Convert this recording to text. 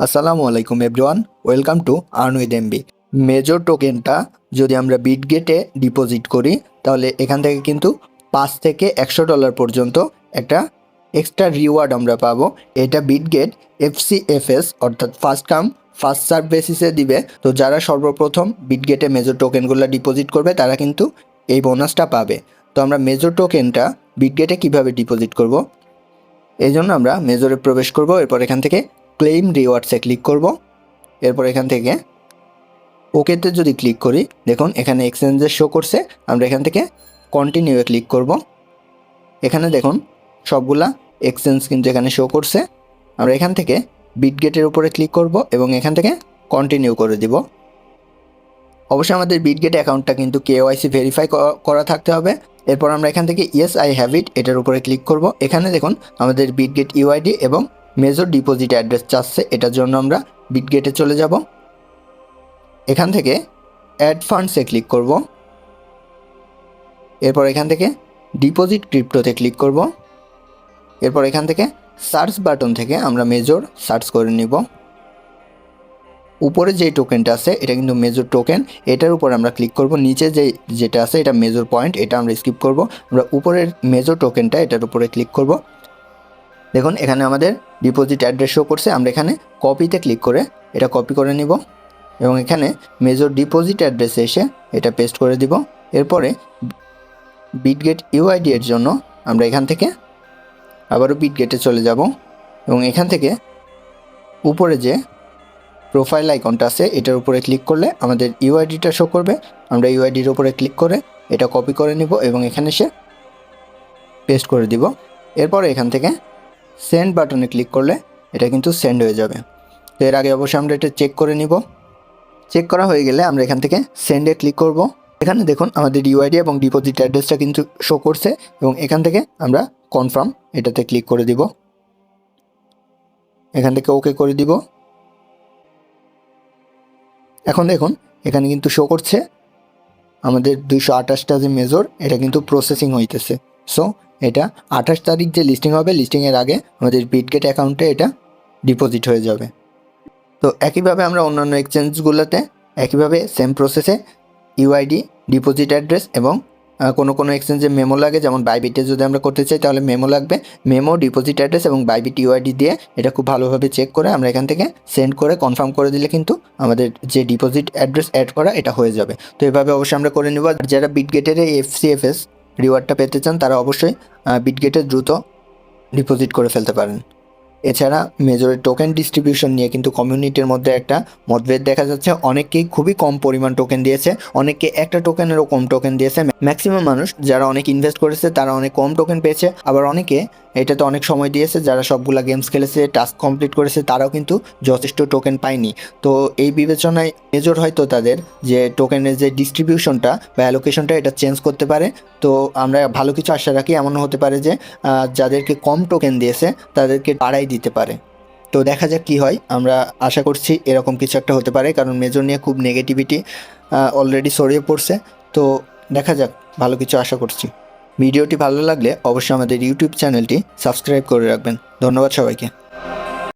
আসসালামু আলাইকুম everyone, welcome to earn with MB. Major টোকেনটা যদি আমরা বিটগেটে ডিপোজিট করি তাহলে এখান থেকে কিন্তু $5 থেকে $100 পর্যন্ত একটা এক্সট্রা রিওয়ার্ড আমরা পাবো। এটা বিটগেট FCFS অর্থাৎ ফার্স্ট কাম ফার্স্ট সার্ভ বেসিসে দিবে। তো যারা সর্বপ্রথম বিটগেটে মেজর টোকেনগুলো ডিপোজিট করবে তারা কিন্তু এই বোনাসটা পাবে। তো আমরা মেজর টোকেনটা বিটগেটে কিভাবে ডিপোজিট করব, এই জন্য আমরা মেজরে প্রবেশ করব। এরপর এখান থেকে ক্লেইম রিওয়ার্ডসে ক্লিক করব। এরপর এখান থেকে ওকেতে যদি ক্লিক করি, দেখুন এখানে এক্সচেঞ্জের শো করছে। আমরা এখান থেকে কন্টিনিউয়ে ক্লিক করব। এখানে দেখুন সবগুলা এক্সচেঞ্জ কিন্তু এখানে শো করছে। আমরা এখান থেকে বিটগেটের উপরে ক্লিক করব এবং এখান থেকে কন্টিনিউ করে দিব। অবশ্যই আমাদের বিটগেট অ্যাকাউন্টটা কিন্তু KYC ভেরিফাই করা থাকতে হবে। এরপর আমরা এখান থেকে ইয়েস আই হ্যাভ ইট এটার উপরে ক্লিক করব। এখানে দেখুন আমাদের বিটগেট ইউআইডি এবং মেজর ডিপোজিট অ্যাড্রেস চাচ্ছে, এটার জন্য আমরা বিটগেটে চলে যাব। এখান থেকে অ্যাড ফান্ডসে ক্লিক করব। এরপর এখান থেকে ডিপোজিট ক্রিপ্টোতে ক্লিক করব। এরপর এখান থেকে সার্চ বাটন থেকে আমরা মেজর সার্চ করে নিব। উপরে যে টোকেনটা আছে এটা কিন্তু মেজর টোকেন, এটার উপর আমরা ক্লিক করব। নিচে যেটা আছে এটা মেজর পয়েন্ট, এটা আমরা স্কিপ করব। আমরা উপরের মেজর টোকেনটা এটার উপরে ক্লিক করব। দেখুন এখানে আমাদের ডিপোজিট অ্যাড্রেস শো করছে। আমরা এখানে কপিতে ক্লিক করে এটা কপি করে নিব এবং এখানে মেজর ডিপোজিট অ্যাড্রেসে এসে এটা পেস্ট করে দিব। এরপরে বিটগেট ইউআইডি এর জন্য আমরা এখান থেকে আবারও বিটগেটে চলে যাব এবং এখান থেকে উপরে যে প্রোফাইল আইকনটা আছে এটার উপরে ক্লিক করলে আমাদের ইউআইডিটা শো করবে। আমরা ইউআইডির উপরে ক্লিক করে এটা কপি করে নিব এবং এখানে এসে পেস্ট করে দিব। এরপরে এখান থেকে সেন্ড বাটনে ক্লিক করলে এটা কিন্তু সেন্ড হয়ে যাবে। তো এর আগে অবশ্যই আমরা এটা চেক করে নিব। চেক করা হয়ে গেলে আমরা এখান থেকে সেন্ডে ক্লিক করব। এখানে দেখুন আমাদের ইউআইডি এবং ডিপোজিট অ্যাড্রেসটা কিন্তু শো করছে এবং এখান থেকে আমরা কনফার্ম এটাতে ক্লিক করে দিব। এখান থেকে ওকে করে দিব। এখন দেখুন এখানে কিন্তু শো করছে আমাদের 228টা যে মেজর এটা কিন্তু প্রসেসিং হইতেছে। সো এটা 28 তারিখ যে লিস্টিং হবে, লিস্টিংয়ের আগে আমাদের বিটগেট অ্যাকাউন্টে এটা ডিপোজিট হয়ে যাবে। তো একইভাবে আমরা অন্যান্য এক্সচেঞ্জগুলোতে একইভাবে সেম প্রসেসে ইউআইডি, ডিপোজিট অ্যাড্রেস এবং কোনো এক্সচেঞ্জে মেমো লাগে, যেমন বাইবিটে যদি আমরা করতে চাই তাহলে মেমো লাগবে। মেমো, ডিপোজিট অ্যাড্রেস এবং বাইবিট ইউআইডি দিয়ে এটা খুব ভালোভাবে চেক করে আমরা এখান থেকে সেন্ড করে কনফার্ম করে দিলে কিন্তু আমাদের যে ডিপোজিট অ্যাড্রেস অ্যাড করা এটা হয়ে যাবে। তো এভাবে অবশ্যই আমরা করে নেব। যারা বিটগেটের এই FCFS রিওয়ার্ডটা পেতে চান তারা অবশ্যই বিটগেটে দ্রুত ডিপোজিট করে ফেলতে পারেন। এছাড়া মেজরের টোকেন ডিস্ট্রিবিউশন নিয়ে কিন্তু কমিউনিটির মধ্যে একটা মতভেদ দেখা যাচ্ছে। অনেকেই খুবই কম পরিমাণ টোকেন দিয়েছে, অনেকে একটা টোকেনেরও কম টোকেন দিয়েছে। ম্যাক্সিমাম মানুষ যারা অনেক ইনভেস্ট করেছে তারা অনেক কম টোকেন পেয়েছে, আবার অনেকে এটাতে অনেক সময় দিয়েছে, যারা সবগুলা গেমস খেলেছে, টাস্ক কমপ্লিট করেছে, তারাও কিন্তু যথেষ্ট টোকেন পায়নি। তো এই বিবেচনায় মেজর হয়তো তাদের যে টোকেনের যে ডিস্ট্রিবিউশনটা বা অ্যালোকেশনটা এটা চেঞ্জ করতে পারে। তো আমরা ভালো কিছু আশা রাখি, এমন হতে পারে যে যাদেরকে কম টোকেন দিয়েছে তাদেরকে বাড়াই দিতে পারে। তো দেখা যাক কী হয়, আমরা আশা করছি এরকম কিছু একটা হতে পারে, কারণ মেজর নিয়ে খুব নেগেটিভিটি অলরেডি ছড়িয়ে পড়ছে। তো দেখা যাক, ভালো কিছু আশা করছি। ভিডিওটি ভালো লাগলে অবশ্যই আমাদের ইউটিউব চ্যানেলটি সাবস্ক্রাইব করে রাখবেন। ধন্যবাদ সবাইকে।